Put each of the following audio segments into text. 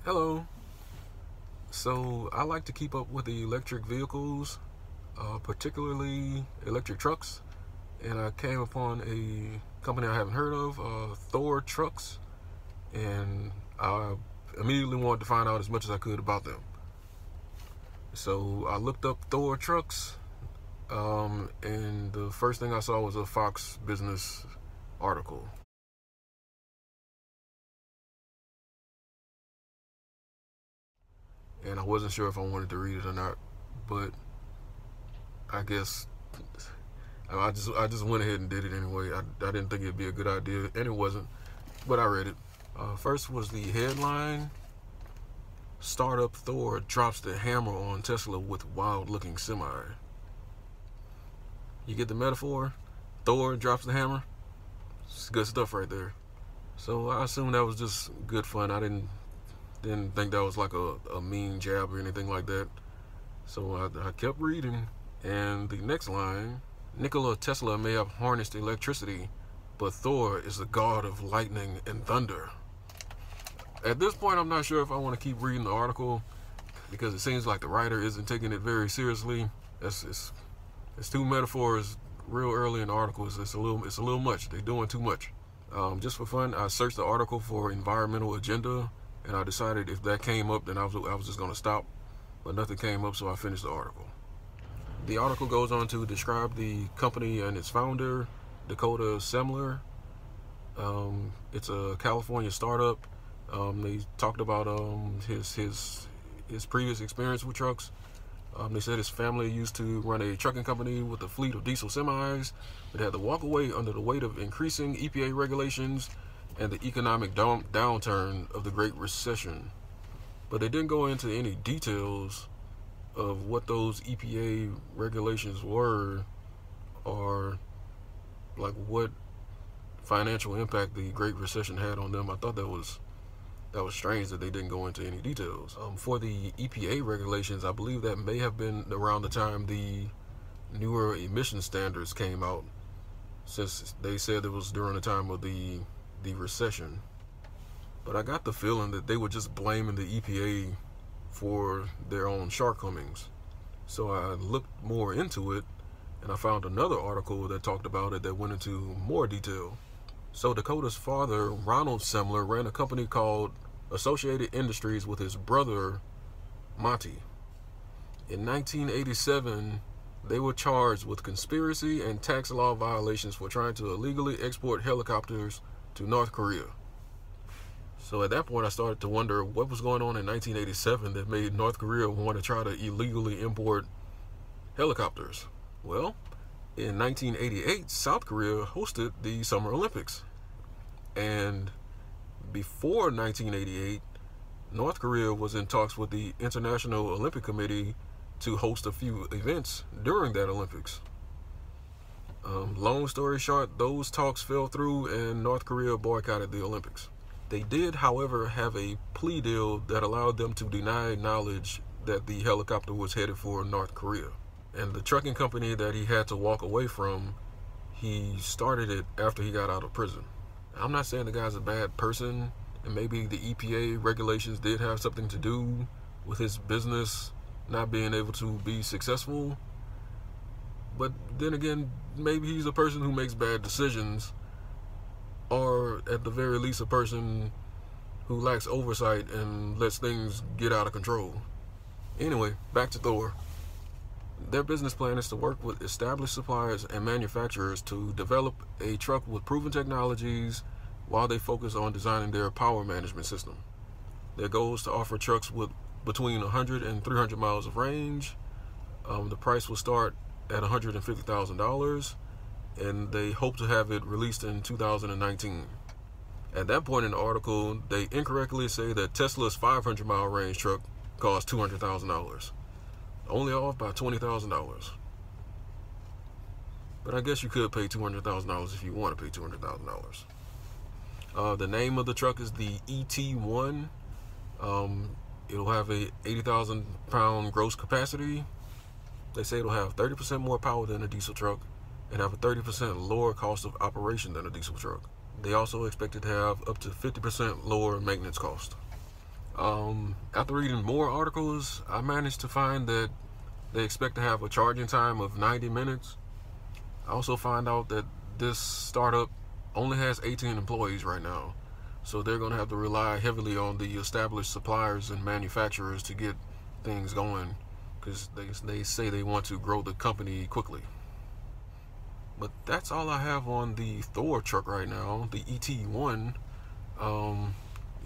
Hello. So I like to keep up with the electric vehicles, particularly electric trucks, and I came upon a company I haven't heard of, Thor trucks, and I immediately wanted to find out as much as I could about them. So I looked up Thor trucks, and the first thing I saw was a Fox Business article. And I wasn't sure if I wanted to read it or not, but I guess I just went ahead and did it anyway. I didn't think it'd be a good idea, and it wasn't, but I read it. First was the headline: Startup Thor drops the hammer on Tesla with wild-looking semi. You get the metaphor? Thor drops the hammer. It's good stuff right there. So I assumed that was just good fun. I didn't think that was like a mean jab or anything like that. So I kept reading, and the next line: Nikola Tesla may have harnessed electricity, but Thor is the god of lightning and thunder. At this point, I'm not sure if I want to keep reading the article, because it seems like the writer isn't taking it very seriously. It's two metaphors real early in the article. It's a little much. They're doing too much. Just for fun, I searched the article for environmental agenda, and I decided if that came up, then I was just going to stop. But nothing came up, so I finished the article. The article goes on to describe the company and its founder, Dakota Semler. It's a California startup. They talked about his previous experience with trucks. They said his family used to run a trucking company with a fleet of diesel semis, but had to walk away under the weight of increasing EPA regulations and the economic downturn of the Great Recession. But they didn't go into any details of what those EPA regulations were, or like what financial impact the Great Recession had on them. I thought that was strange that they didn't go into any details. For the EPA regulations, I believe that may have been around the time the newer emission standards came out, since they said it was during the time of the recession. But I got the feeling that they were just blaming the EPA for their own shortcomings. So I looked more into it, and I found another article that talked about it that went into more detail. So Dakota's father, Ronald Semler, ran a company called Associated Industries with his brother, Monty. In 1987, they were charged with conspiracy and tax law violations for trying to illegally export helicopters to North Korea. So at that point, I started to wonder what was going on in 1987 that made North Korea want to try to illegally import helicopters. Well, in 1988, South Korea hosted the Summer Olympics. And before 1988, North Korea was in talks with the International Olympic Committee to host a few events during that Olympics. Long story short, those talks fell through and North Korea boycotted the Olympics. They did, however, have a plea deal that allowed them to deny knowledge that the helicopter was headed for North Korea. And the trucking company that he had to walk away from, he started it after he got out of prison. I'm not saying the guy's a bad person, and maybe the EPA regulations did have something to do with his business not being able to be successful. But then again, maybe he's a person who makes bad decisions, or at the very least a person who lacks oversight and lets things get out of control. Anyway, back to Thor. Their business plan is to work with established suppliers and manufacturers to develop a truck with proven technologies while they focus on designing their power management system. Their goal is to offer trucks with between 100 and 300 miles of range. The price will start at $150,000, and they hope to have it released in 2019. At that point in the article, they incorrectly say that Tesla's 500-mile range truck costs $200,000. Only off by $20,000. But I guess you could pay $200,000 if you want to pay $200,000. The name of the truck is the ET-One. It'll have a 80,000 pound gross capacity. They say it'll have 30% more power than a diesel truck and have a 30% lower cost of operation than a diesel truck. They also expect it to have up to 50% lower maintenance cost. After reading more articles, I managed to find that they expect to have a charging time of 90 minutes. I also find out that this startup only has 18 employees right now, so they're going to have to rely heavily on the established suppliers and manufacturers to get things going, because they say they want to grow the company quickly. But that's all I have on the Thor truck right now, the ET-One.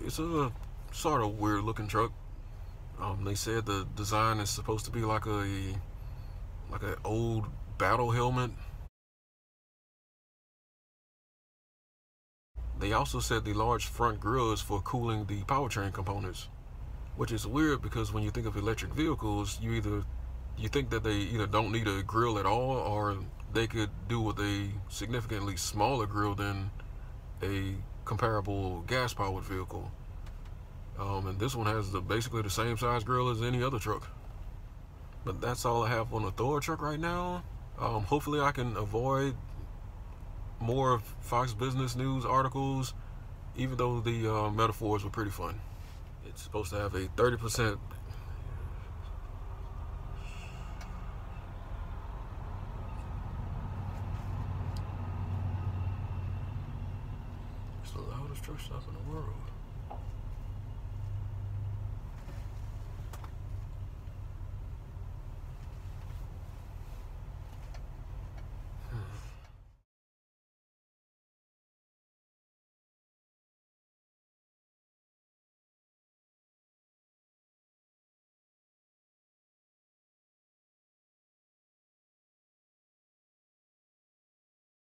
It's a sort of weird looking truck. They said the design is supposed to be like an old battle helmet. They also said the large front grille is for cooling the powertrain components, which is weird because when you think of electric vehicles, you think that they either don't need a grille at all, or they could do with a significantly smaller grille than a comparable gas-powered vehicle. And this one has basically the same size grille as any other truck. But that's all I have on the Thor truck right now. Hopefully I can avoid more of Fox Business News articles, even though the metaphors were pretty fun. It's supposed to have a 30%. It's the loudest truck stop in the world.